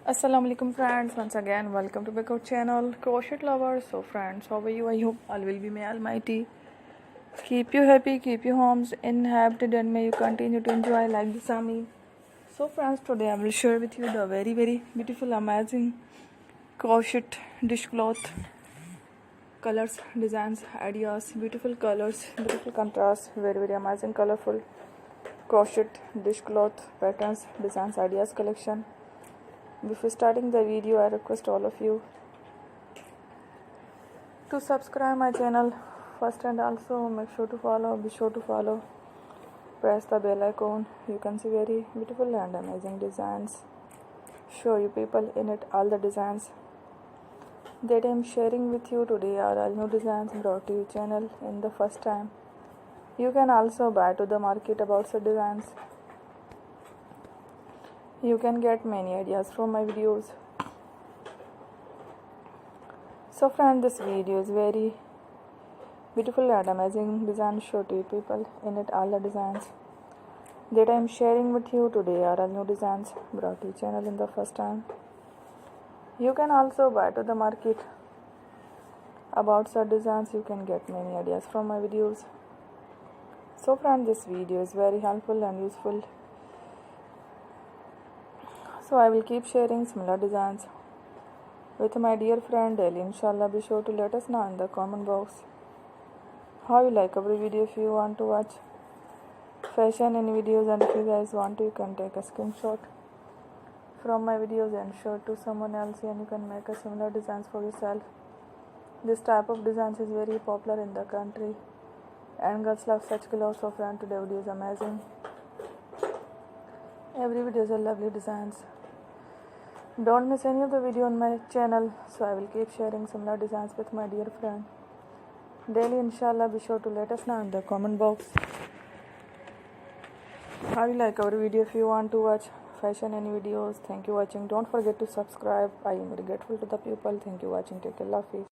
Assalamu alaikum friends, once again welcome to my channel Crochet Lovers. So friends, how are you? I hope all will be may almighty keep you happy, keep you homes inhabited, and may you continue to enjoy like the Sami. So friends, today I will share with you the very beautiful amazing crochet dishcloth colors, designs, ideas, beautiful colors, beautiful contrast, very amazing colorful crochet dishcloth patterns, designs, ideas collection. Before starting the video, I request all of you to subscribe my channel first, and also be sure to follow, press the bell icon. You can see very beautiful and amazing designs. Show you people in it all the designs that I am sharing with you today are all new designs brought to your channel in the first time. You can also buy to the market about the designs. You can get many ideas from my videos. So friend, this video is very beautiful and amazing design. Show to you people in it all the designs that I am sharing with you today are all new designs brought to your channel in the first time. You can also buy to the market about such designs. You can get many ideas from my videos. So friend, this video is very helpful and useful. So I will keep sharing similar designs with my dear friend daily. Inshallah, be sure to let us know in the comment box how you like our video. If you want to watch fashion in videos, and if you guys want to, you can take a screenshot from my videos and show it to someone else, and you can make a similar designs for yourself. This type of designs is very popular in the country and girls love such clothes. So friend, today video is amazing. Every video is a lovely designs. Don't miss any of the video on my channel. So I will keep sharing similar designs with my dear friend daily. Inshallah, be sure to let us know in the comment box how you like our video. If you want to watch fashion any videos, thank you watching. Don't forget to subscribe. I am very grateful to the people. Thank you watching. Take care. Love, peace.